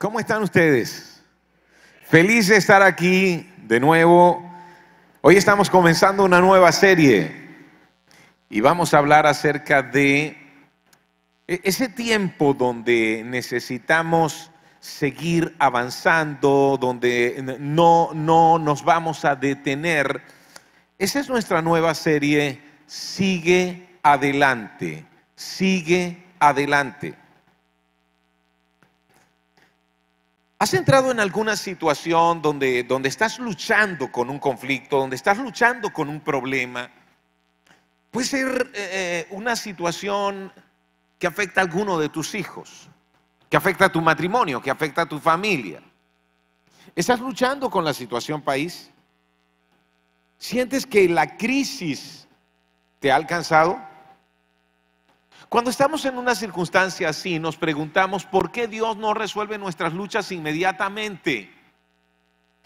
¿Cómo están ustedes? Feliz de estar aquí de nuevo. Hoy estamos comenzando una nueva serie y vamos a hablar acerca de ese tiempo donde necesitamos seguir avanzando, donde no nos vamos a detener. Esa es nuestra nueva serie, Sigue Adelante, Sigue Adelante. ¿Has entrado en alguna situación donde estás luchando con un conflicto, donde estás luchando con un problema? Puede ser una situación que afecta a alguno de tus hijos, que afecta a tu matrimonio, que afecta a tu familia. ¿Estás luchando con la situación país? ¿Sientes que la crisis te ha alcanzado? Cuando estamos en una circunstancia así, nos preguntamos por qué Dios no resuelve nuestras luchas inmediatamente.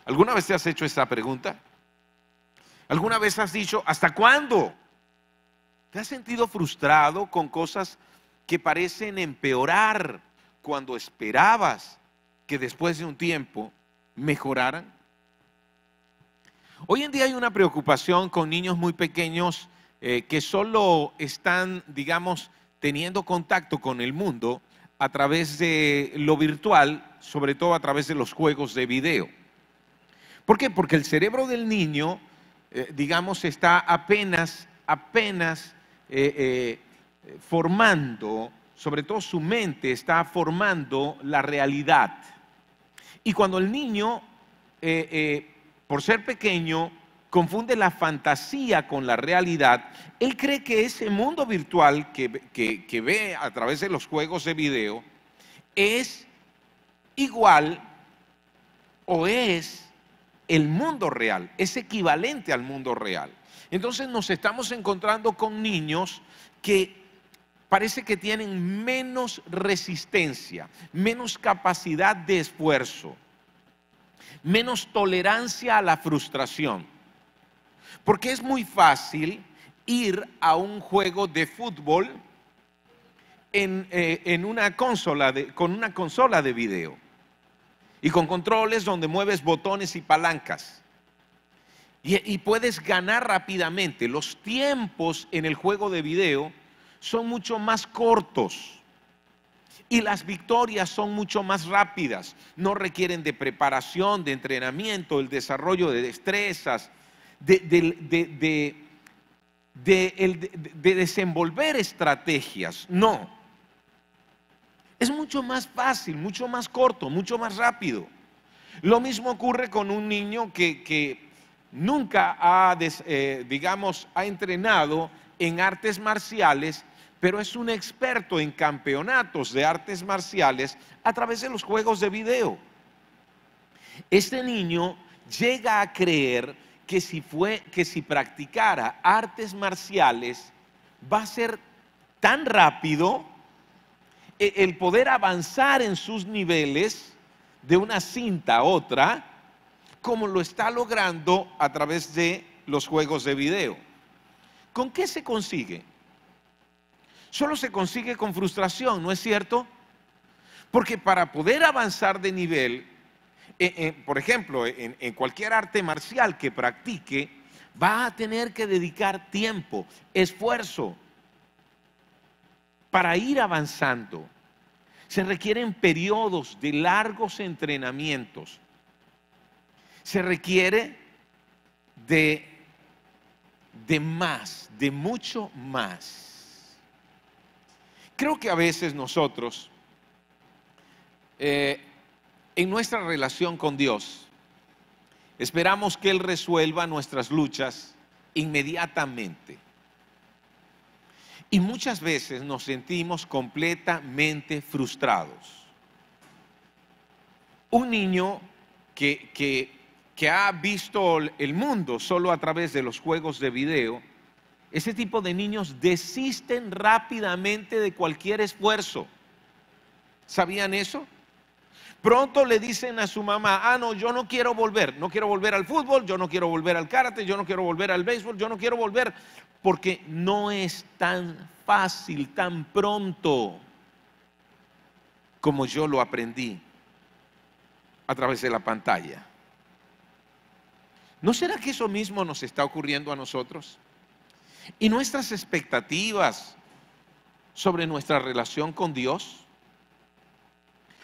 ¿Alguna vez te has hecho esta pregunta? ¿Alguna vez has dicho, ¿hasta cuándo? ¿Te has sentido frustrado con cosas que parecen empeorar cuando esperabas que después de un tiempo mejoraran? Hoy en día hay una preocupación con niños muy pequeños que solo están, digamos, teniendo contacto con el mundo a través de lo virtual, sobre todo a través de los juegos de video. ¿Por qué? Porque el cerebro del niño, digamos, está apenas formando, sobre todo su mente está formando la realidad. Y cuando el niño, por ser pequeño, confunde la fantasía con la realidad, él cree que ese mundo virtual que ve a través de los juegos de video es igual o es el mundo real, es equivalente al mundo real. Entonces nos estamos encontrando con niños que parece que tienen menos resistencia, menos capacidad de esfuerzo, menos tolerancia a la frustración. Porque es muy fácil ir a un juego de fútbol con una consola de video y con controles donde mueves botones y palancas y puedes ganar rápidamente. Los tiempos en el juego de video son mucho más cortos y las victorias son mucho más rápidas. No requieren de preparación, de entrenamiento, el desarrollo de destrezas, de desenvolver estrategias. No, es mucho más fácil, mucho más corto, mucho más rápido. Lo mismo ocurre con un niño que nunca ha entrenado en artes marciales, pero es un experto en campeonatos de artes marciales a través de los juegos de video. Este niño llega a creer que si practicara artes marciales va a ser tan rápido el poder avanzar en sus niveles de una cinta a otra como lo está logrando a través de los juegos de video. ¿Con qué se consigue? Solo se consigue con frustración, ¿no es cierto? Porque para poder avanzar de nivel, por ejemplo, en cualquier arte marcial que practique, va a tener que dedicar tiempo, esfuerzo para ir avanzando. Se requieren periodos de largos entrenamientos. Se requiere de más, de mucho más. Creo que a veces nosotros en nuestra relación con Dios esperamos que Él resuelva nuestras luchas inmediatamente. Y muchas veces nos sentimos completamente frustrados. Un niño que ha visto el mundo solo a través de los juegos de video, ese tipo de niños desisten rápidamente de cualquier esfuerzo. ¿Sabían eso? Pronto le dicen a su mamá, no, yo no quiero volver al fútbol, yo no quiero volver al karate, yo no quiero volver al béisbol, yo no quiero volver, porque no es tan fácil, tan pronto como yo lo aprendí. a través de la pantalla. ¿No será que eso mismo nos está ocurriendo a nosotros? ¿Y nuestras expectativas sobre nuestra relación con Dios?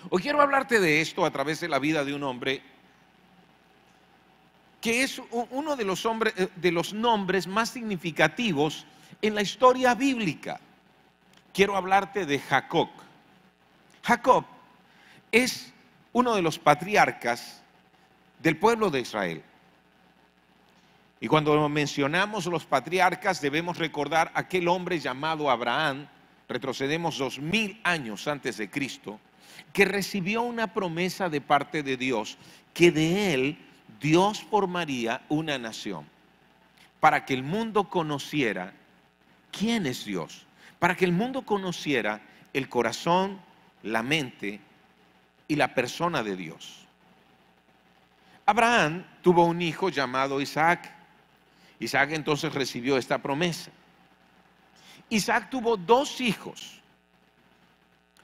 Hoy quiero hablarte de esto a través de la vida de un hombre que es uno de los nombres más significativos en la historia bíblica. Quiero hablarte de Jacob. Jacob es uno de los patriarcas del pueblo de Israel. Y cuando mencionamos los patriarcas debemos recordar a aquel hombre llamado Abraham, retrocedemos 2000 años antes de Cristo, que recibió una promesa de parte de Dios, que de él Dios formaría una nación, para que el mundo conociera quién es Dios, para que el mundo conociera el corazón, la mente y la persona de Dios. Abraham tuvo un hijo llamado Isaac. Isaac entonces recibió esta promesa. Isaac tuvo dos hijos.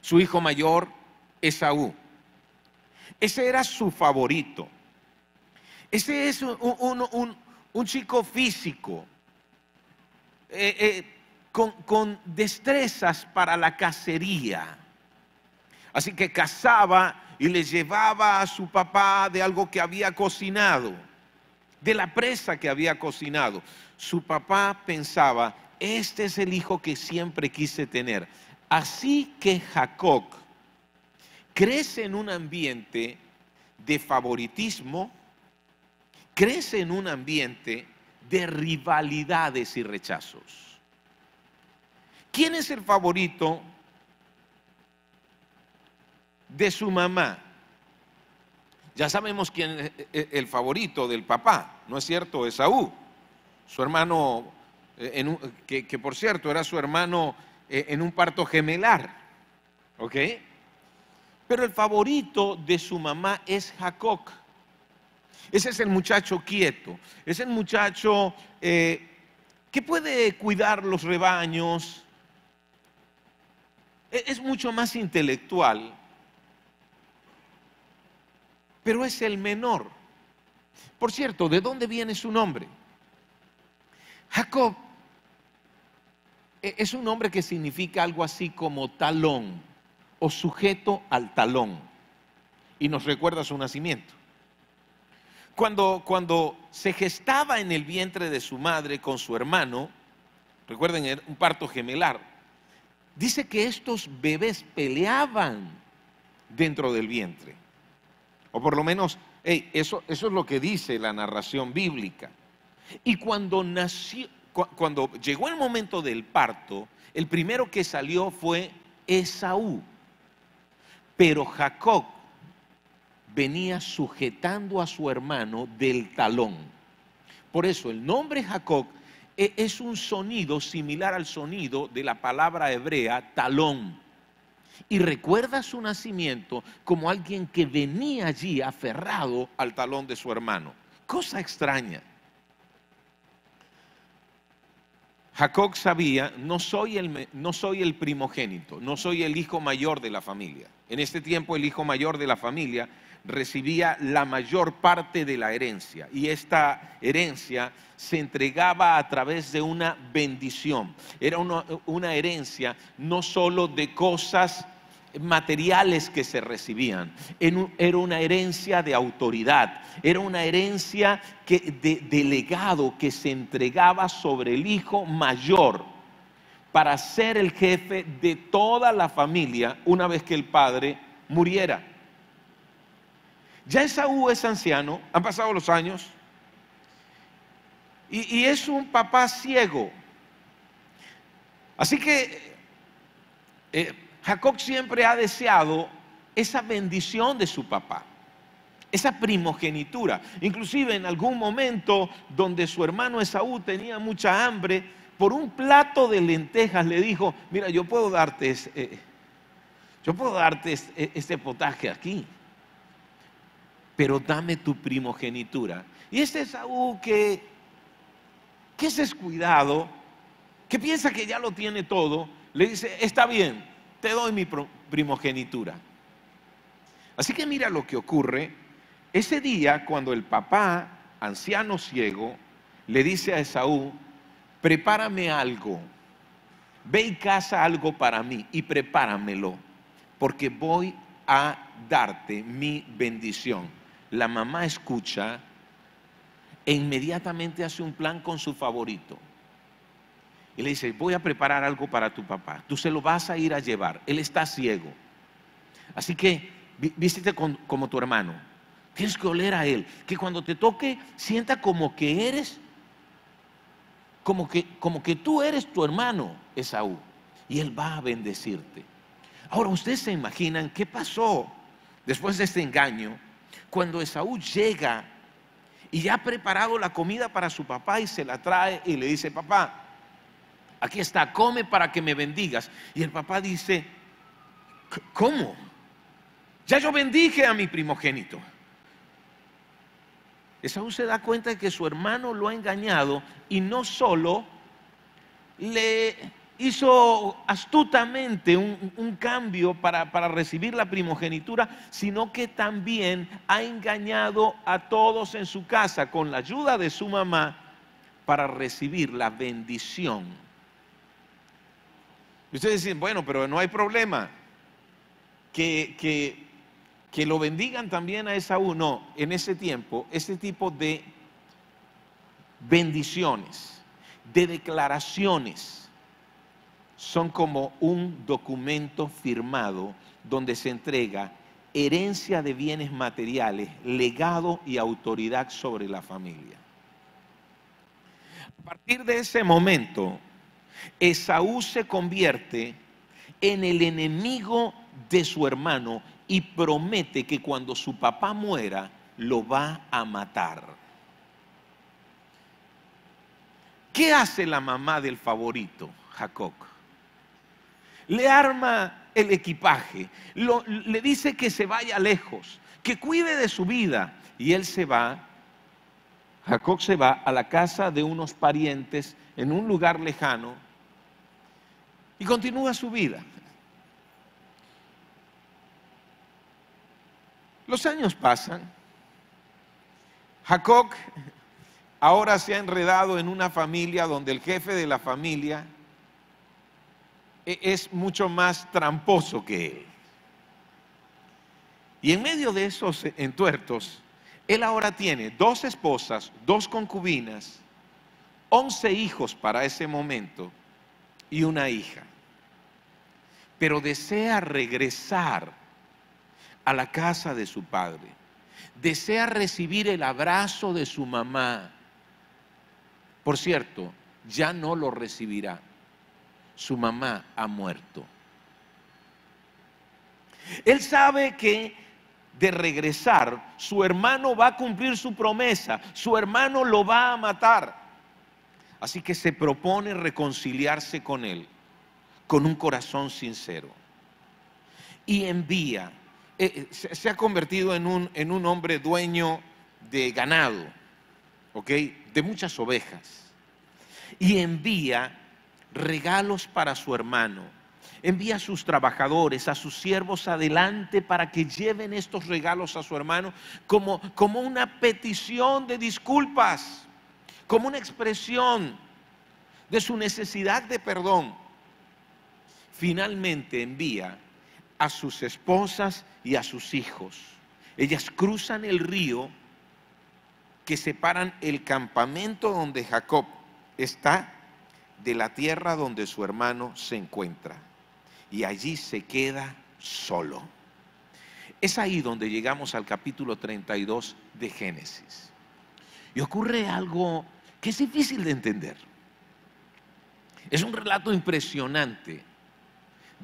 Su hijo mayor, Esaú. Ese era su favorito. Ese es un chico físico, con destrezas para la cacería. Así que cazaba y le llevaba a su papá de algo que había cocinado, de la presa que había cocinado. Su papá pensaba, este es el hijo que siempre quise tener. Así que Jacob crece en un ambiente de favoritismo, crece en un ambiente de rivalidades y rechazos. ¿Quién es el favorito de su mamá? Ya sabemos quién es el favorito del papá, ¿no es cierto? Esaú, su hermano, que por cierto era su hermano en un parto gemelar, ¿ok? Pero el favorito de su mamá es Jacob. Ese es el muchacho quieto, es el muchacho que puede cuidar los rebaños, es mucho más intelectual, pero es el menor. Por cierto, ¿de dónde viene su nombre? Jacob es un nombre que significa algo así como talón o sujeto al talón, y nos recuerda su nacimiento. Cuando se gestaba en el vientre de su madre con su hermano, recuerden, un parto gemelar, dice que estos bebés peleaban dentro del vientre. O por lo menos, eso es lo que dice la narración bíblica. Y cuando llegó el momento del parto, el primero que salió fue Esaú. Pero Jacob venía sujetando a su hermano del talón. Por eso el nombre Jacob es un sonido similar al sonido de la palabra hebrea talón. Y recuerda su nacimiento como alguien que venía allí aferrado al talón de su hermano. Cosa extraña. Jacob sabía, no soy el primogénito, no soy el hijo mayor de la familia. En este tiempo el hijo mayor de la familia recibía la mayor parte de la herencia, y esta herencia se entregaba a través de una bendición. Era una herencia no solo de cosas materiales que se recibían, era una herencia de autoridad, era una herencia de legado que se entregaba sobre el hijo mayor para ser el jefe de toda la familia una vez que el padre muriera. Ya Esaú es anciano, han pasado los años, y es un papá ciego. Así que Jacob siempre ha deseado esa bendición de su papá, esa primogenitura. Inclusive en algún momento donde su hermano Esaú tenía mucha hambre, por un plato de lentejas le dijo, mira, yo puedo darte este potaje aquí, pero dame tu primogenitura. Y este Esaú que es descuidado, que piensa que ya lo tiene todo, le dice, está bien, te doy mi primogenitura. Así que mira lo que ocurre Ese día, cuando el papá, anciano ciego, le dice a Esaú: prepárame algo, ve y caza algo para mí y prepáramelo, porque voy a darte mi bendición. La mamá escucha e inmediatamente hace un plan con su favorito. Y le dice: voy a preparar algo para tu papá, tú se lo vas a ir a llevar, él está ciego. Así que vístete como tu hermano, tienes que oler a él, que cuando te toque sienta como que eres, como que tú eres tu hermano Esaú, y él va a bendecirte. Ahora, ustedes se imaginan qué pasó después de este engaño, cuando Esaú llega y ya ha preparado la comida para su papá y se la trae y le dice: papá, aquí está, come para que me bendigas. Y el papá dice: ¿cómo? Ya yo bendije a mi primogénito. Esaú se da cuenta de que su hermano lo ha engañado, y no solo le hizo astutamente un cambio para recibir la primogenitura, sino que también ha engañado a todos en su casa con la ayuda de su mamá para recibir la bendición. Y ustedes dicen: bueno, pero no hay problema que lo bendigan también a Esaú. No, en ese tiempo, este tipo de bendiciones, de declaraciones, son como un documento firmado donde se entrega herencia de bienes materiales, legado y autoridad sobre la familia. A partir de ese momento, Esaú se convierte en el enemigo de su hermano y promete que cuando su papá muera lo va a matar. ¿Qué hace la mamá del favorito, Jacob? Le arma el equipaje, le dice que se vaya lejos, que cuide de su vida, y él se va. Jacob se va a la casa de unos parientes en un lugar lejano y continúa su vida. Los años pasan. Jacob ahora se ha enredado en una familia donde el jefe de la familia es mucho más tramposo que él. Y en medio de esos entuertos, él ahora tiene 2 esposas, 2 concubinas, 11 hijos para ese momento y una hija. Pero desea regresar a la casa de su padre. Desea recibir el abrazo de su mamá. Por cierto, ya no lo recibirá. Su mamá ha muerto. Él sabe que de regresar, su hermano va a cumplir su promesa, su hermano lo va a matar. Así que se propone reconciliarse con él, con un corazón sincero. Y envía, se ha convertido en un hombre dueño de ganado, ¿ok? De muchas ovejas. Y envía regalos para su hermano. Envía a sus trabajadores, a sus siervos adelante para que lleven estos regalos a su hermano como una petición de disculpas, como una expresión de su necesidad de perdón. Finalmente envía a sus esposas y a sus hijos. Ellas cruzan el río que separan el campamento donde Jacob está de la tierra donde su hermano se encuentra. Y allí se queda solo. Es ahí donde llegamos al capítulo 32 de Génesis. Y ocurre algo que es difícil de entender. Es un relato impresionante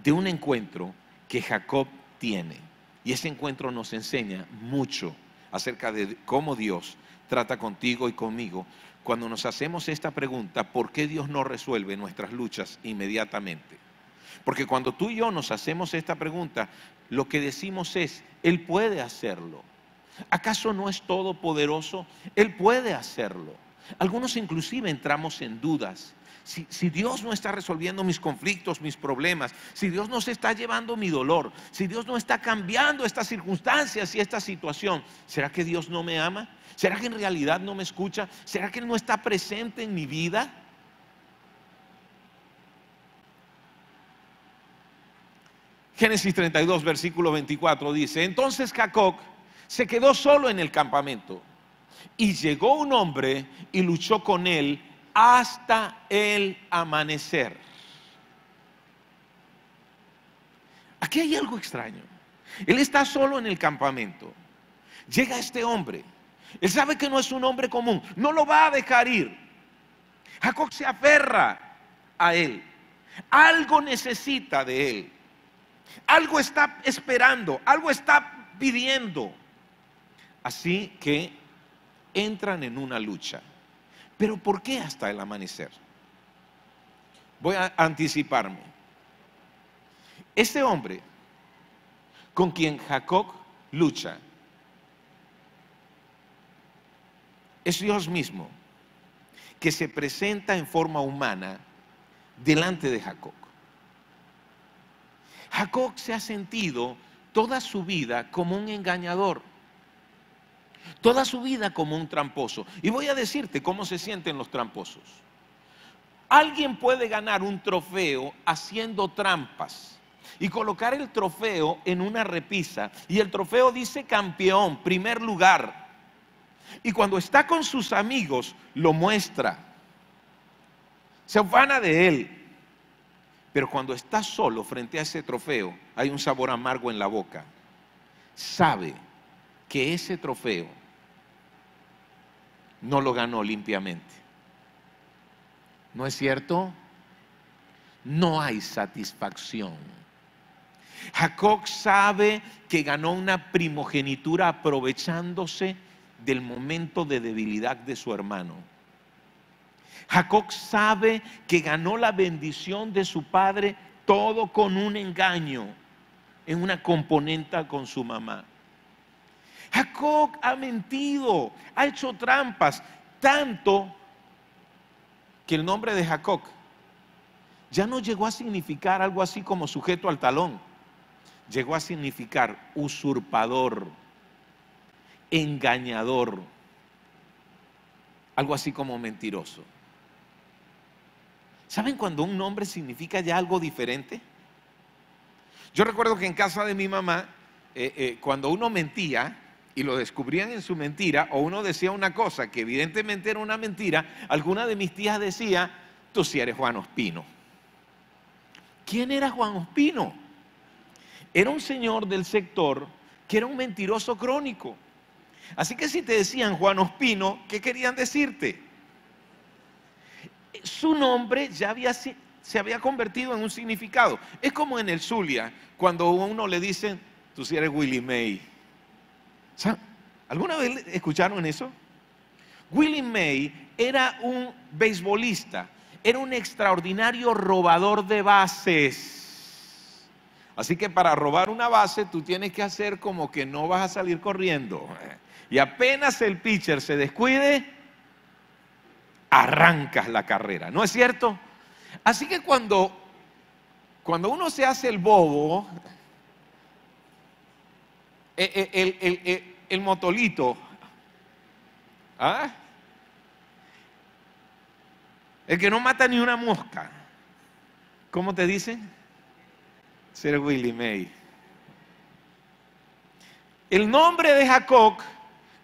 de un encuentro que Jacob tiene. Y ese encuentro nos enseña mucho acerca de cómo Dios trata contigo y conmigo cuando nos hacemos esta pregunta: ¿por qué Dios no resuelve nuestras luchas inmediatamente? Porque cuando tú y yo nos hacemos esta pregunta, lo que decimos es: Él puede hacerlo. ¿Acaso no es todopoderoso? Él puede hacerlo. Algunos inclusive entramos en dudas. Si Dios no está resolviendo mis conflictos, mis problemas, si Dios no se está llevando mi dolor, si Dios no está cambiando estas circunstancias y esta situación, ¿será que Dios no me ama? ¿Será que en realidad no me escucha? ¿Será que Él no está presente en mi vida? Génesis 32, versículo 24 dice: entonces Jacob se quedó solo en el campamento, y llegó un hombre y luchó con él hasta el amanecer. Aquí hay algo extraño. Él está solo en el campamento. Llega este hombre. Él sabe que no es un hombre común. No lo va a dejar ir. Jacob se aferra a él. Algo necesita de él. Algo está esperando. Algo está pidiendo. Así que entran en una lucha. Pero ¿por qué hasta el amanecer? Voy a anticiparme. Este hombre con quien Jacob lucha es Dios mismo, que se presenta en forma humana delante de Jacob. Jacob se ha sentido toda su vida como un engañador, toda su vida como un tramposo. Y voy a decirte cómo se sienten los tramposos. Alguien puede ganar un trofeo haciendo trampas y colocar el trofeo en una repisa, y el trofeo dice campeón, primer lugar. Y cuando está con sus amigos lo muestra, se ufana de él. Pero cuando está solo frente a ese trofeo hay un sabor amargo en la boca. Sabe que ese trofeo no lo ganó limpiamente. ¿No es cierto? No hay satisfacción. Jacob sabe que ganó una primogenitura aprovechándose del momento de debilidad de su hermano. Jacob sabe que ganó la bendición de su padre, todo con un engaño, en una componenda con su mamá. Jacob ha mentido, ha hecho trampas, tanto que el nombre de Jacob ya no llegó a significar algo así como sujeto al talón. Llegó a significar usurpador, engañador, algo así como mentiroso. ¿Saben cuando un nombre significa ya algo diferente? Yo recuerdo que en casa de mi mamá, cuando uno mentía y lo descubrían en su mentira, o uno decía una cosa que evidentemente era una mentira, alguna de mis tías decía: tú sí eres Juan Ospino. ¿Quién era Juan Ospino? Era un señor del sector que era un mentiroso crónico. Así que si te decían Juan Ospino, ¿qué querían decirte? Su nombre ya se había convertido en un significado. Es como en el Zulia, cuando a uno le dicen: tú sí eres Willie May. ¿Saben? ¿Alguna vez escucharon eso? Willie May era un beisbolista, era un extraordinario robador de bases. Así que para robar una base tú tienes que hacer como que no vas a salir corriendo. Y apenas el pitcher se descuide, arrancas la carrera, ¿no es cierto? Así que cuando uno se hace el bobo, el motolito, ¿ah? El que no mata ni una mosca, ¿cómo te dicen? Ser Willie May. El nombre de Jacob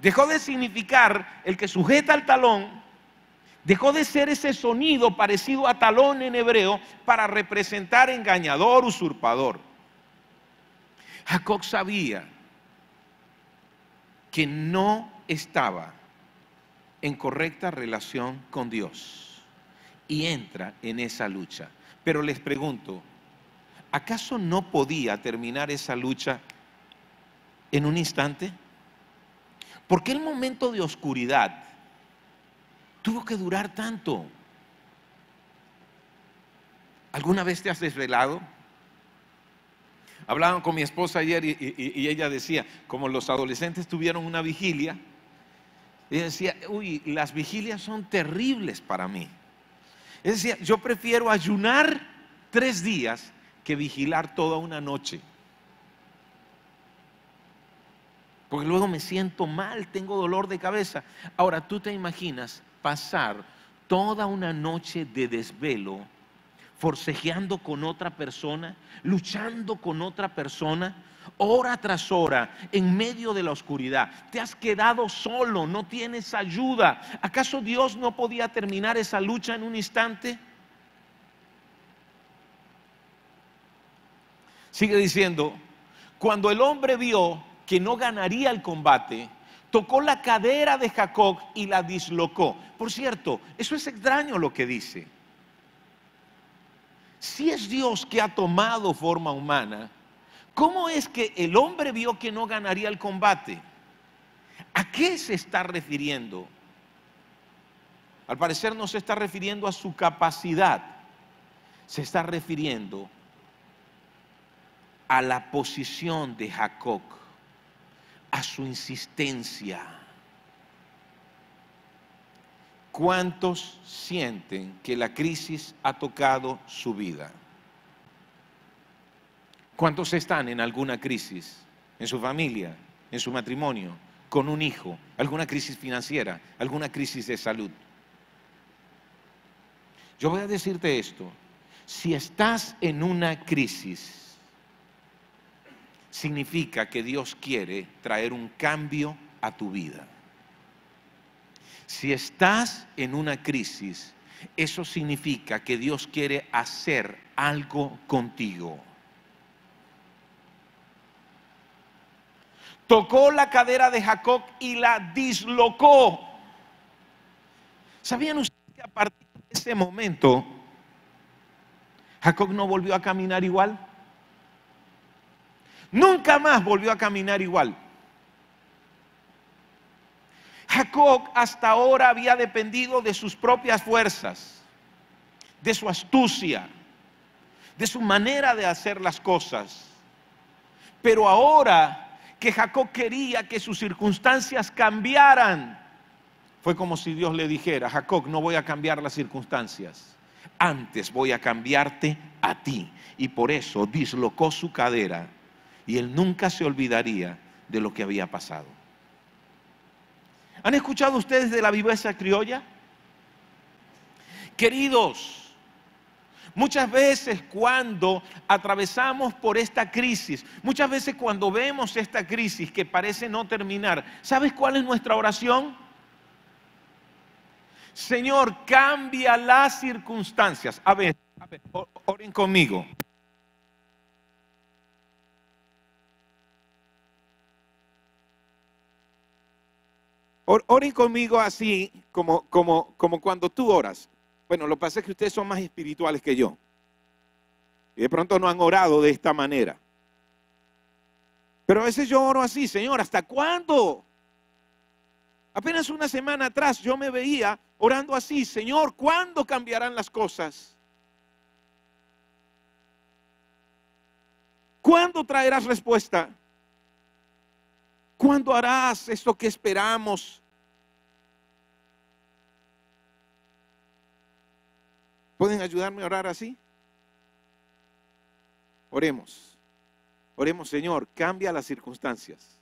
dejó de significar el que sujeta el talón, dejó de ser ese sonido parecido a talón en hebreo para representar engañador, usurpador. Jacob sabía que no estaba en correcta relación con Dios y entra en esa lucha. Pero les pregunto, ¿acaso no podía terminar esa lucha en un instante? ¿Por qué el momento de oscuridad tuvo que durar tanto? ¿Alguna vez te has desvelado? Hablaban con mi esposa ayer y ella decía, como los adolescentes tuvieron una vigilia, ella decía: uy, las vigilias son terribles para mí. Él decía, yo prefiero ayunar 3 días que vigilar toda una noche. Porque luego me siento mal, tengo dolor de cabeza. Ahora, ¿tú te imaginas pasar toda una noche de desvelo, forcejeando con otra persona, luchando con otra persona, hora tras hora, en medio de la oscuridad? Te has quedado solo, no tienes ayuda. ¿Acaso Dios no podía terminar esa lucha en un instante? Sigue diciendo, cuando el hombre vio que no ganaría el combate, tocó la cadera de Jacob y la dislocó. Por cierto, eso es extraño lo que dice. Si es Dios que ha tomado forma humana, ¿cómo es que el hombre vio que no ganaría el combate? ¿A qué se está refiriendo? Al parecer no se está refiriendo a su capacidad, se está refiriendo a la posición de Jacob, a su insistencia. ¿Cuántos sienten que la crisis ha tocado su vida? ¿Cuántos están en alguna crisis? En su familia, en su matrimonio, con un hijo, alguna crisis financiera, alguna crisis de salud. Yo voy a decirte esto, si estás en una crisis, significa que Dios quiere traer un cambio a tu vida. Si estás en una crisis, eso significa que Dios quiere hacer algo contigo. Tocó la cadera de Jacob y la dislocó. ¿Sabían ustedes que a partir de ese momento Jacob no volvió a caminar igual? Nunca más volvió a caminar igual. Jacob hasta ahora había dependido de sus propias fuerzas, de su astucia, de su manera de hacer las cosas. Pero ahora que Jacob quería que sus circunstancias cambiaran, fue como si Dios le dijera, Jacob, no voy a cambiar las circunstancias, antes voy a cambiarte a ti. Y por eso dislocó su cadera y él nunca se olvidaría de lo que había pasado. ¿Han escuchado ustedes de la viveza criolla? Queridos, muchas veces cuando atravesamos por esta crisis, muchas veces cuando vemos esta crisis que parece no terminar, ¿sabes cuál es nuestra oración? Señor, cambia las circunstancias. A ver, oren conmigo. Oren conmigo así, como cuando tú oras. Bueno, lo que pasa es que ustedes son más espirituales que yo. Y de pronto no han orado de esta manera. Pero a veces yo oro así, Señor, ¿hasta cuándo? Apenas una semana atrás yo me veía orando así, Señor, ¿cuándo cambiarán las cosas? ¿Cuándo traerás respuesta? ¿Cuándo harás esto que esperamos? ¿Pueden ayudarme a orar así? Oremos. Oremos, Señor, cambia las circunstancias.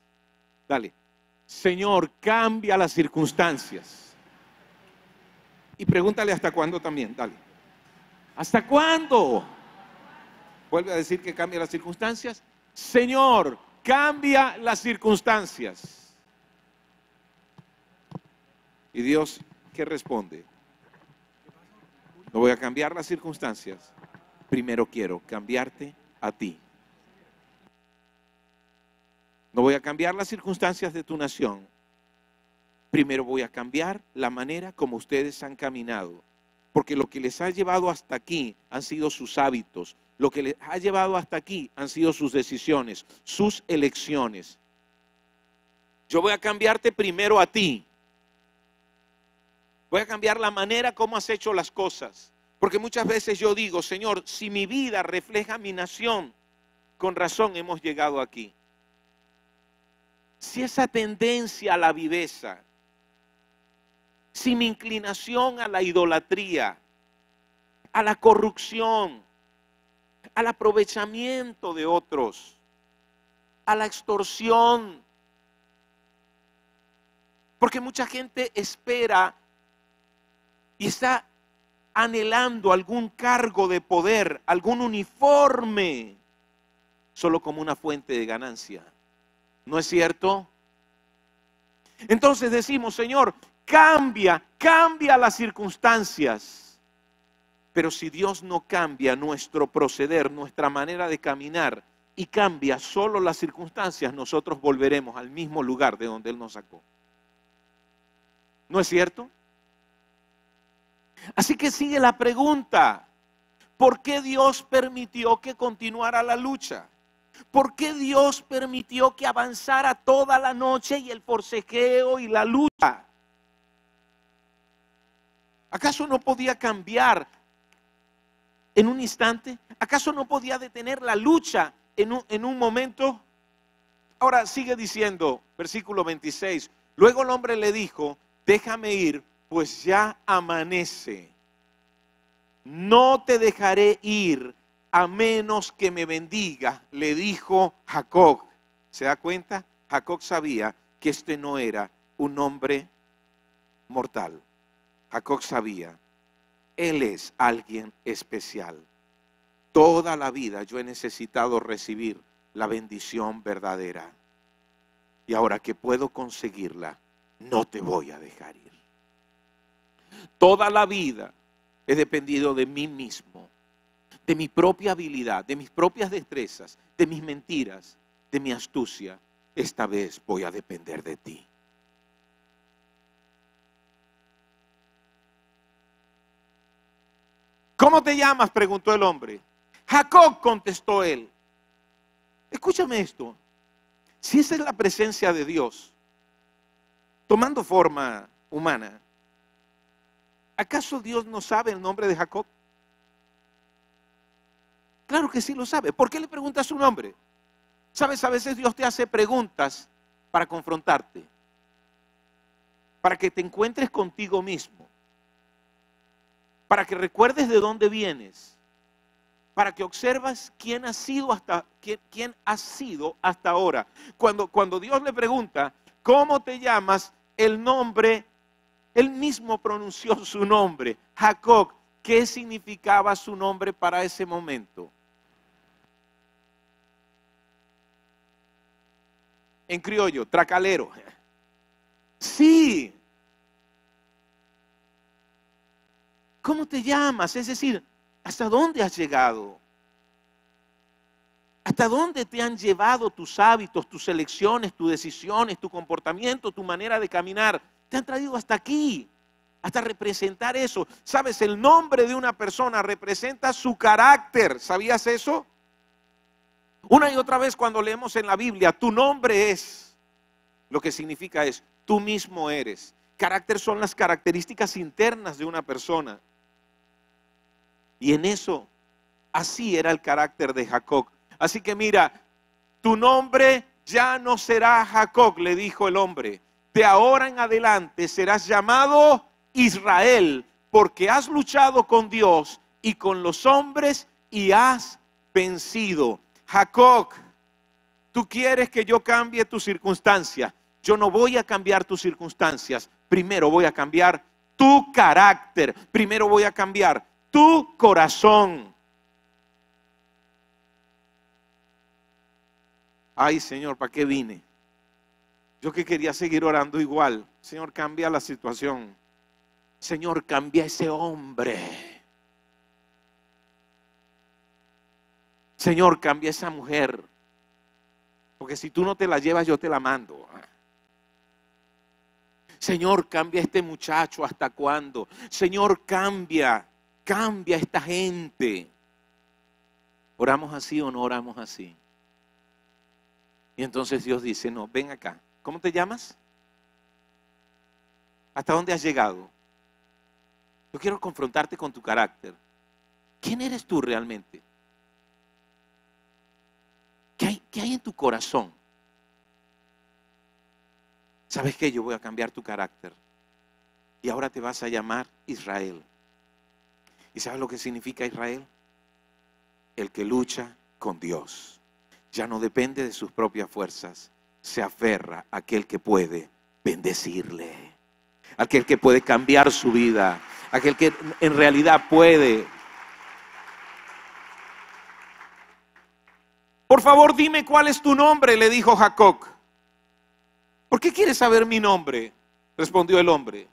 Dale. Señor, cambia las circunstancias. Y pregúntale hasta cuándo también. Dale. ¿Hasta cuándo? Vuelve a decir que cambia las circunstancias. Señor, cambia las circunstancias. Y Dios, ¿qué responde? No voy a cambiar las circunstancias. Primero quiero cambiarte a ti. No voy a cambiar las circunstancias de tu nación. Primero voy a cambiar la manera como ustedes han caminado. Porque lo que les ha llevado hasta aquí han sido sus hábitos. Lo que les ha llevado hasta aquí han sido sus decisiones, sus elecciones. Yo voy a cambiarte primero a ti. Voy a cambiar la manera como has hecho las cosas. Porque muchas veces yo digo, Señor, si mi vida refleja mi nación, con razón hemos llegado aquí. Si esa tendencia a la viveza, si mi inclinación a la idolatría, a la corrupción, al aprovechamiento de otros, a la extorsión. Porque mucha gente espera y está anhelando algún cargo de poder, algún uniforme, solo como una fuente de ganancia. ¿No es cierto? Entonces decimos, Señor, cambia las circunstancias. Pero si Dios no cambia nuestro proceder, nuestra manera de caminar, y cambia solo las circunstancias, nosotros volveremos al mismo lugar de donde Él nos sacó. ¿No es cierto? Así que sigue la pregunta: ¿por qué Dios permitió que continuara la lucha? ¿Por qué Dios permitió que avanzara toda la noche y el forcejeo y la lucha? ¿Acaso no podía cambiar en un instante? ¿Acaso no podía detener la lucha en un momento? Ahora sigue diciendo, versículo 26. Luego el hombre le dijo: déjame ir, pues ya amanece. No te dejaré ir a menos que me bendiga, le dijo Jacob. ¿Se da cuenta? Jacob sabía que este no era un hombre mortal. Jacob sabía, él es alguien especial. Toda la vida yo he necesitado recibir la bendición verdadera. Y ahora que puedo conseguirla, no te voy a dejar ir. Toda la vida he dependido de mí mismo, de mi propia habilidad, de mis propias destrezas, de mis mentiras, de mi astucia. Esta vez voy a depender de ti. ¿Cómo te llamas?, preguntó el hombre. Jacob, contestó él. Escúchame esto. Si esa es la presencia de Dios, tomando forma humana, ¿acaso Dios no sabe el nombre de Jacob? Claro que sí lo sabe. ¿Por qué le preguntas su nombre? Sabes, a veces Dios te hace preguntas para confrontarte, para que te encuentres contigo mismo, para que recuerdes de dónde vienes, para que observas quién has sido hasta ahora. Cuando Dios le pregunta, ¿cómo te llamas?, el nombre, él mismo pronunció su nombre, Jacob. ¿Qué significaba su nombre para ese momento? En criollo, tracalero. Sí. ¿Cómo te llamas? Es decir, ¿hasta dónde has llegado? ¿Hasta dónde te han llevado tus hábitos, tus elecciones, tus decisiones, tu comportamiento, tu manera de caminar? Te han traído hasta aquí, hasta representar eso. ¿Sabes? El nombre de una persona representa su carácter. ¿Sabías eso? Una y otra vez cuando leemos en la Biblia, tu nombre es, lo que significa es, tú mismo eres. Carácter son las características internas de una persona. Y en eso, así era el carácter de Jacob. Así que mira, tu nombre ya no será Jacob, le dijo el hombre. De ahora en adelante serás llamado Israel, porque has luchado con Dios y con los hombres y has vencido. Jacob, tú quieres que yo cambie tus circunstancias. Yo no voy a cambiar tus circunstancias. Primero voy a cambiar tu carácter. Primero voy a cambiar tu corazón. Ay, Señor, ¿para qué vine? Yo que quería seguir orando igual. Señor, cambia la situación. Señor, cambia ese hombre. Señor, cambia esa mujer. Porque si tú no te la llevas, yo te la mando. Señor, cambia este muchacho. ¿Hasta cuándo? Señor, cambia esta gente. ¿Oramos así o no oramos así? Y entonces Dios dice, no, ven acá. ¿Cómo te llamas? ¿Hasta dónde has llegado? Yo quiero confrontarte con tu carácter. ¿Quién eres tú realmente? ¿Qué hay en tu corazón? ¿Sabes qué? Yo voy a cambiar tu carácter. Y ahora te vas a llamar Israel. ¿Y sabes lo que significa Israel? El que lucha con Dios. Ya no depende de sus propias fuerzas. Se aferra a aquel que puede bendecirle. Aquel que puede cambiar su vida. Aquel que en realidad puede. Por favor, dime cuál es tu nombre, le dijo Jacob. ¿Por qué quieres saber mi nombre? Respondió el hombre.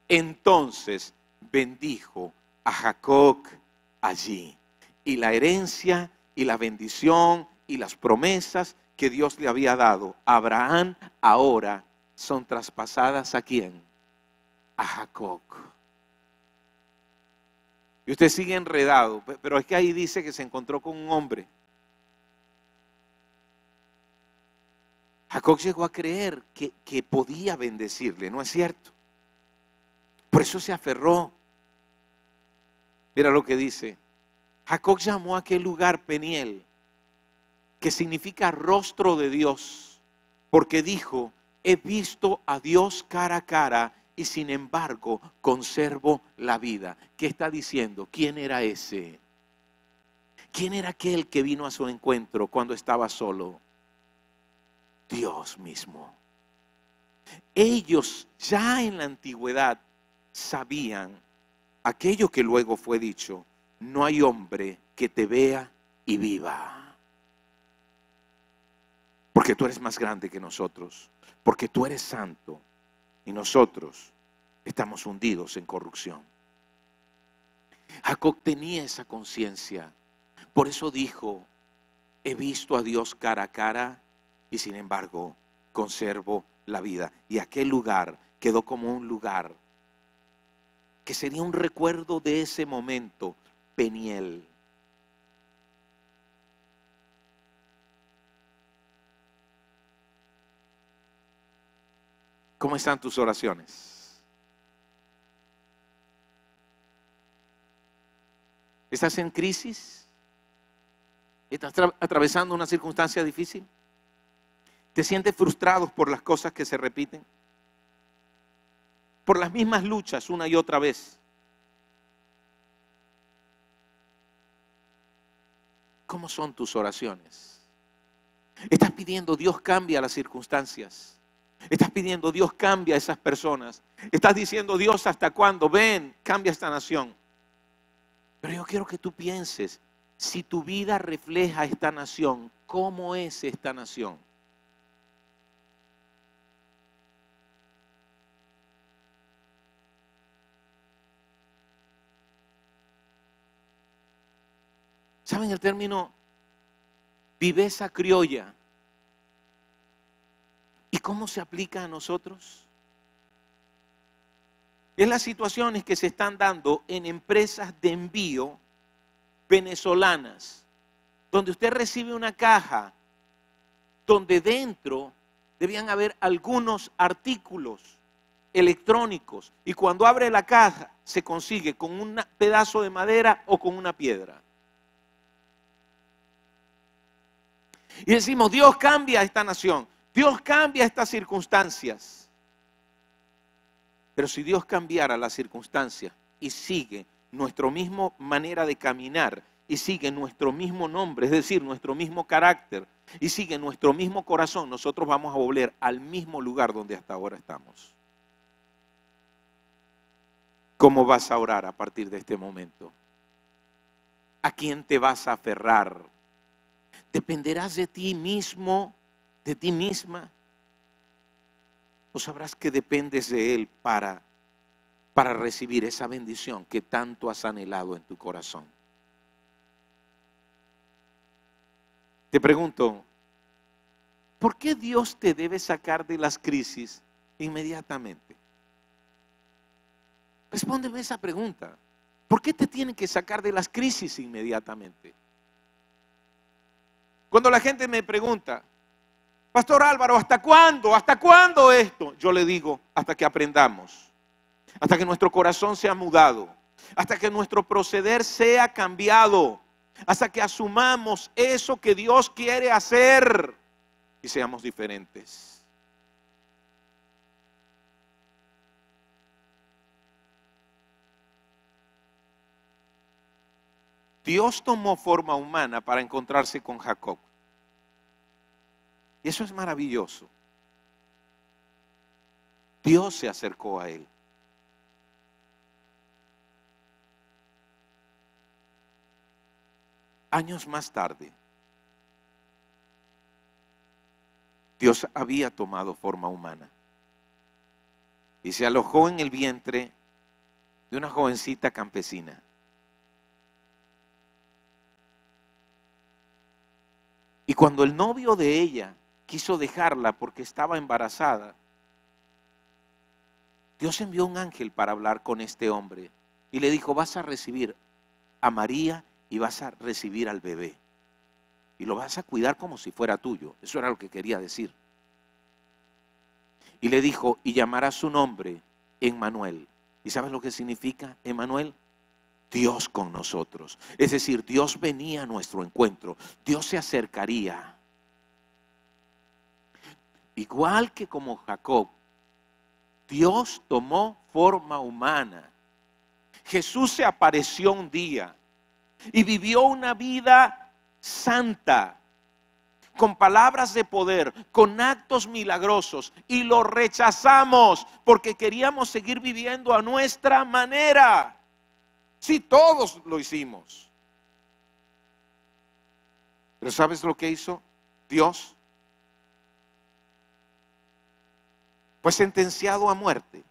Entonces bendijo a Jacob allí. Y la herencia y la bendición y las promesas que Dios le había dado a Abraham ahora son traspasadas ¿a quién? A Jacob. Y usted sigue enredado, pero es que ahí dice que se encontró con un hombre. Jacob llegó a creer que podía bendecirle, ¿no es cierto? Por eso se aferró. Mira lo que dice. Jacob llamó a aquel lugar Peniel, que significa rostro de Dios, porque dijo, he visto a Dios cara a cara y sin embargo conservo la vida. ¿Qué está diciendo? ¿Quién era ese? ¿Quién era aquel que vino a su encuentro cuando estaba solo? Dios mismo. Ellos ya en la antigüedad sabían aquello que luego fue dicho, no hay hombre que te vea y viva. Porque tú eres más grande que nosotros, porque tú eres santo y nosotros estamos hundidos en corrupción. Jacob tenía esa conciencia, por eso dijo, he visto a Dios cara a cara y sin embargo conservo la vida. Y aquel lugar quedó como un lugar que sería un recuerdo de ese momento, Peniel. ¿Cómo están tus oraciones? ¿Estás en crisis? ¿Estás atravesando una circunstancia difícil? ¿Te sientes frustrado por las cosas que se repiten? Por las mismas luchas una y otra vez. ¿Cómo son tus oraciones? ¿Estás pidiendo Dios cambie las circunstancias? ¿Estás pidiendo Dios cambie a esas personas? ¿Estás diciendo Dios hasta cuándo? Ven, cambia esta nación. Pero yo quiero que tú pienses, si tu vida refleja esta nación, ¿cómo es esta nación? ¿Saben el término viveza criolla? ¿Y cómo se aplica a nosotros? Es las situaciones que se están dando en empresas de envío venezolanas, donde usted recibe una caja, donde dentro debían haber algunos artículos electrónicos, y cuando abre la caja se consigue con un pedazo de madera o con una piedra. Y decimos, Dios cambia esta nación, Dios cambia estas circunstancias. Pero si Dios cambiara las circunstancias y sigue nuestra misma manera de caminar, y sigue nuestro mismo nombre, es decir, nuestro mismo carácter, y sigue nuestro mismo corazón, nosotros vamos a volver al mismo lugar donde hasta ahora estamos. ¿Cómo vas a orar a partir de este momento? ¿A quién te vas a aferrar? ¿Dependerás de ti mismo, de ti misma? ¿O sabrás que dependes de Él para recibir esa bendición que tanto has anhelado en tu corazón? Te pregunto, ¿por qué Dios te debe sacar de las crisis inmediatamente? Respóndeme esa pregunta. ¿Por qué te tienen que sacar de las crisis inmediatamente? Cuando la gente me pregunta, Pastor Álvaro, ¿hasta cuándo? ¿Hasta cuándo esto? Yo le digo, hasta que aprendamos, hasta que nuestro corazón sea mudado, hasta que nuestro proceder sea cambiado, hasta que asumamos eso que Dios quiere hacer y seamos diferentes. Dios tomó forma humana para encontrarse con Jacob. Y eso es maravilloso. Dios se acercó a él. Años más tarde, Dios había tomado forma humana y se alojó en el vientre de una jovencita campesina. Y cuando el novio de ella quiso dejarla porque estaba embarazada, Dios envió un ángel para hablar con este hombre y le dijo: vas a recibir a María y vas a recibir al bebé y lo vas a cuidar como si fuera tuyo. Eso era lo que quería decir. Y le dijo: y llamará su nombre Emmanuel. ¿Y sabes lo que significa Emmanuel? Dios con nosotros. Es decir, Dios venía a nuestro encuentro. Dios se acercaría. Igual que como Jacob, Dios tomó forma humana. Jesús se apareció un día y vivió una vida santa, con palabras de poder, con actos milagrosos, y lo rechazamos porque queríamos seguir viviendo a nuestra manera. Sí, todos lo hicimos. Pero ¿sabes lo que hizo Dios? Fue sentenciado a muerte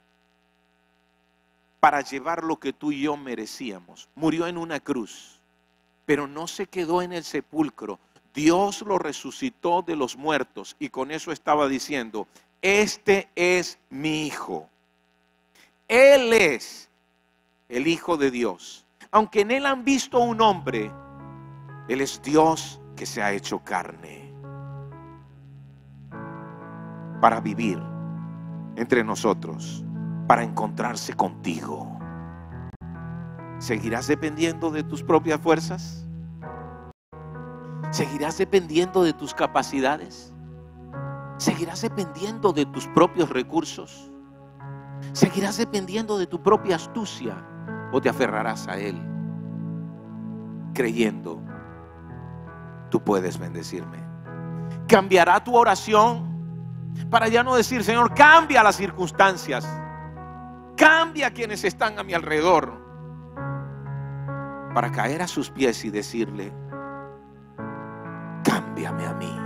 para llevar lo que tú y yo merecíamos. Murió en una cruz, pero no se quedó en el sepulcro. Dios lo resucitó de los muertos y con eso estaba diciendo: este es mi hijo. Él es el Hijo de Dios. Aunque en él han visto un hombre, él es Dios que se ha hecho carne para vivir entre nosotros, para encontrarse contigo. ¿Seguirás dependiendo de tus propias fuerzas? ¿Seguirás dependiendo de tus capacidades? ¿Seguirás dependiendo de tus propios recursos? ¿Seguirás dependiendo de tu propia astucia? ¿O te aferrarás a Él creyendo: tú puedes bendecirme? ¿Cambiará tu oración para ya no decir: Señor, cambia las circunstancias, cambia a quienes están a mi alrededor, para caer a sus pies y decirle: cámbiame a mí,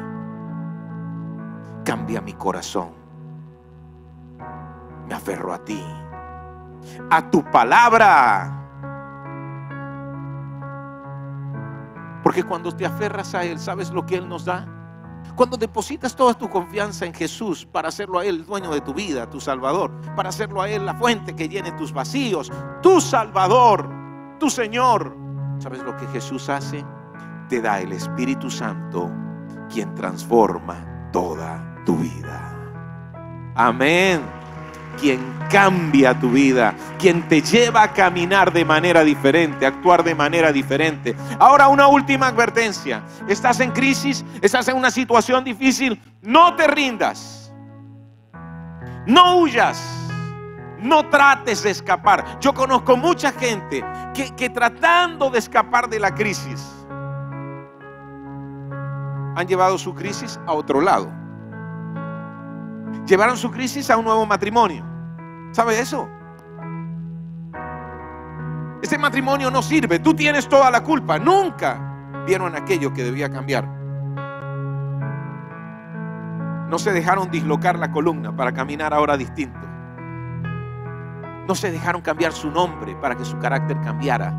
cambia mi corazón, me aferro a ti, a tu palabra? Porque cuando te aferras a Él, ¿sabes lo que Él nos da? Cuando depositas toda tu confianza en Jesús para hacerlo a Él el dueño de tu vida, tu Salvador, para hacerlo a Él la fuente que llene tus vacíos, tu Salvador, tu Señor, ¿sabes lo que Jesús hace? Te da el Espíritu Santo, quien transforma toda tu vida. Amén. Quien cambia tu vida, quien te lleva a caminar de manera diferente, a actuar de manera diferente. Ahora, una última advertencia: estás en crisis, estás en una situación difícil, no te rindas, no huyas, no trates de escapar. Yo conozco mucha gente que tratando de escapar de la crisis han llevado su crisis a otro lado. Llevaron su crisis a un nuevo matrimonio. ¿Sabe eso? Ese matrimonio no sirve, tú tienes toda la culpa. Nunca vieron aquello que debía cambiar. No se dejaron dislocar la columna para caminar ahora distinto. No se dejaron cambiar su nombre para que su carácter cambiara.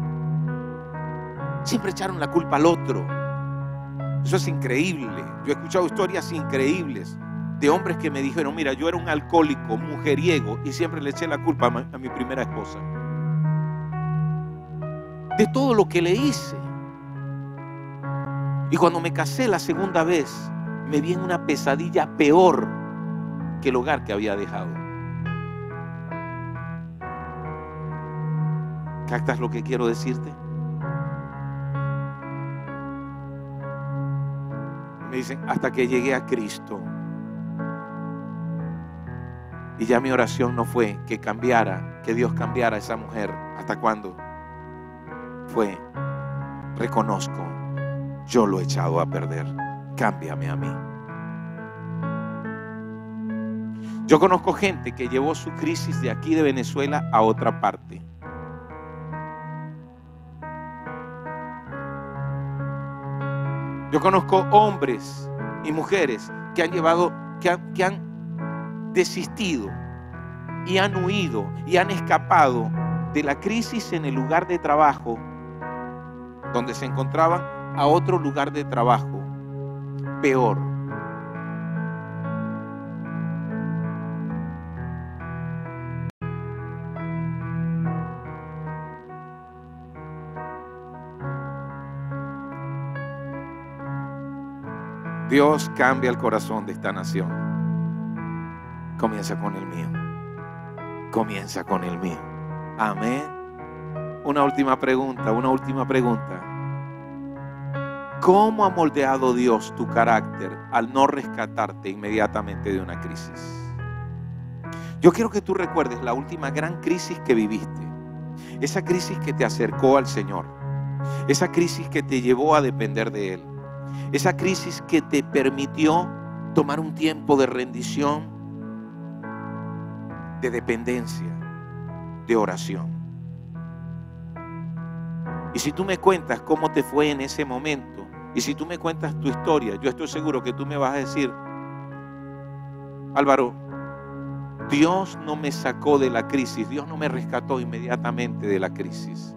Siempre echaron la culpa al otro. Eso es increíble. Yo he escuchado historias increíbles de hombres que me dijeron: mira, yo era un alcohólico, mujeriego, y siempre le eché la culpa a mi primera esposa de todo lo que le hice. Y cuando me casé la segunda vez, me vi en una pesadilla peor que el hogar que había dejado. ¿Captas lo que quiero decirte? Me dicen: hasta que llegué a Cristo. Y ya mi oración no fue que cambiara, que Dios cambiara a esa mujer. ¿Hasta cuándo? Fue: reconozco, yo lo he echado a perder, cámbiame a mí. Yo conozco gente que llevó su crisis de aquí de Venezuela a otra parte. Yo conozco hombres y mujeres que han desistido y han huido y han escapado de la crisis en el lugar de trabajo donde se encontraban a otro lugar de trabajo peor. Dios cambia el corazón de esta nación. Comienza con el mío. Comienza con el mío. Amén. Una última pregunta. ¿Cómo ha moldeado Dios tu carácter al no rescatarte inmediatamente de una crisis? Yo quiero que tú recuerdes la última gran crisis que viviste. Esa crisis que te acercó al Señor. Esa crisis que te llevó a depender de Él. Esa crisis que te permitió tomar un tiempo de rendición, de dependencia, de oración. Y si tú me cuentas cómo te fue en ese momento, y si tú me cuentas tu historia, yo estoy seguro que tú me vas a decir: Álvaro, Dios no me sacó de la crisis, Dios no me rescató inmediatamente de la crisis.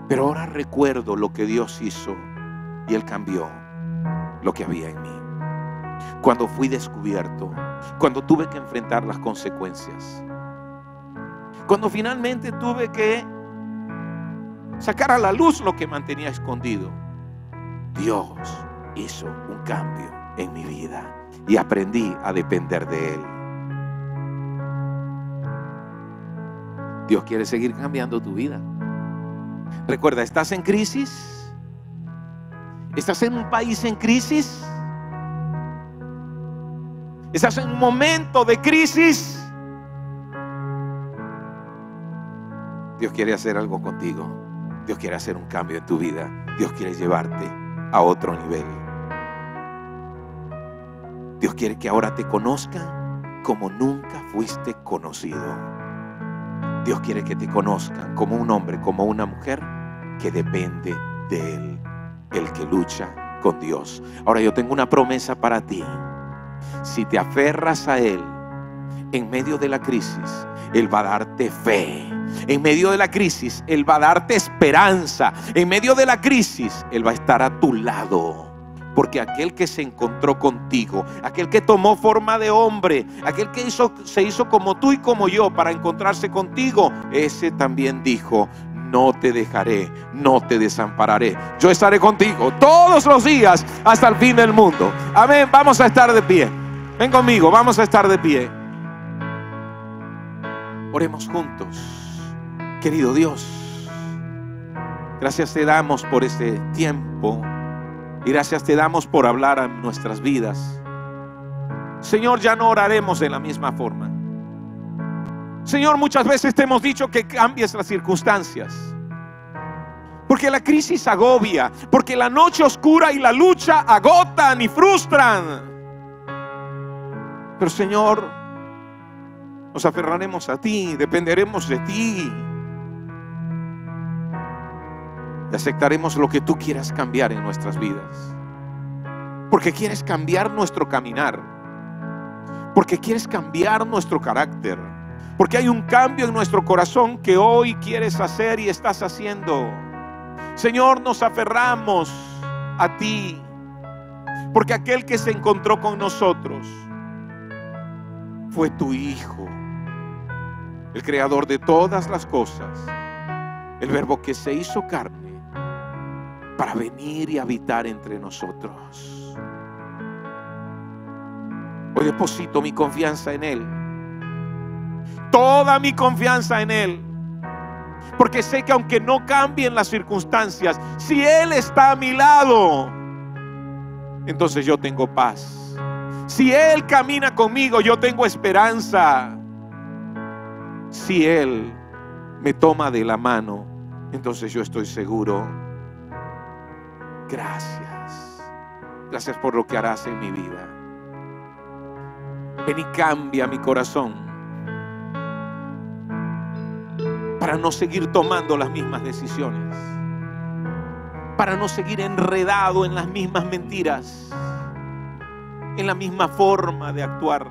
Pero ahora recuerdo lo que Dios hizo. Y Él cambió lo que había en mí. Cuando fui descubierto, cuando tuve que enfrentar las consecuencias, cuando finalmente tuve que sacar a la luz lo que mantenía escondido, Dios hizo un cambio en mi vida y aprendí a depender de Él. Dios quiere seguir cambiando tu vida. Recuerda, ¿estás en crisis? ¿Estás en un país en crisis? ¿Estás en un momento de crisis? Dios quiere hacer algo contigo. Dios quiere hacer un cambio en tu vida. Dios quiere llevarte a otro nivel. Dios quiere que ahora te conozcan como nunca fuiste conocido. Dios quiere que te conozcan como un hombre, como una mujer que depende de Él. El que lucha con Dios. Ahora yo tengo una promesa para ti. Si te aferras a Él en medio de la crisis, Él va a darte fe. En medio de la crisis, Él va a darte esperanza. En medio de la crisis, Él va a estar a tu lado. Porque aquel que se encontró contigo, aquel que tomó forma de hombre, aquel que se hizo como tú y como yo para encontrarse contigo, ese también dijo: no te dejaré, no te desampararé. Yo estaré contigo todos los días hasta el fin del mundo. Amén. Vamos a estar de pie. Ven conmigo, vamos a estar de pie. Oremos juntos. Querido Dios, gracias te damos por este tiempo y gracias te damos por hablar a nuestras vidas. Señor, ya no oraremos de la misma forma. Señor, muchas veces te hemos dicho que cambies las circunstancias, porque la crisis agobia, porque la noche oscura y la lucha agotan y frustran. Pero Señor, nos aferraremos a ti, dependeremos de ti y aceptaremos lo que tú quieras cambiar en nuestras vidas, porque quieres cambiar nuestro caminar, porque quieres cambiar nuestro carácter, porque hay un cambio en nuestro corazón que hoy quieres hacer y estás haciendo. Señor, nos aferramos a ti, porque aquel que se encontró con nosotros fue tu Hijo, el creador de todas las cosas, el Verbo que se hizo carne para venir y habitar entre nosotros. Hoy deposito mi confianza en Él, toda mi confianza en Él, porque sé que aunque no cambien las circunstancias, si Él está a mi lado, entonces yo tengo paz. Si Él camina conmigo, yo tengo esperanza. Si Él me toma de la mano, entonces yo estoy seguro Gracias. Gracias por lo que harás en mi vida. Ven y cambia mi corazón para no seguir tomando las mismas decisiones, para no seguir enredado en las mismas mentiras, en la misma forma de actuar.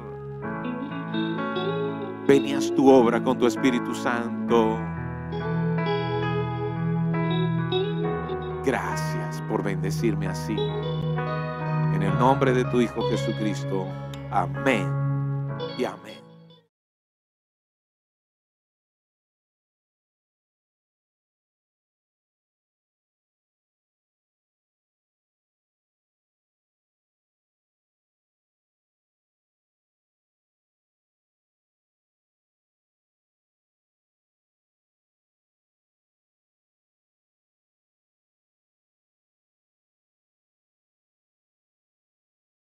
Ven y haz tu obra con tu Espíritu Santo. Gracias por bendecirme así. En el nombre de tu Hijo Jesucristo. Amén y amén.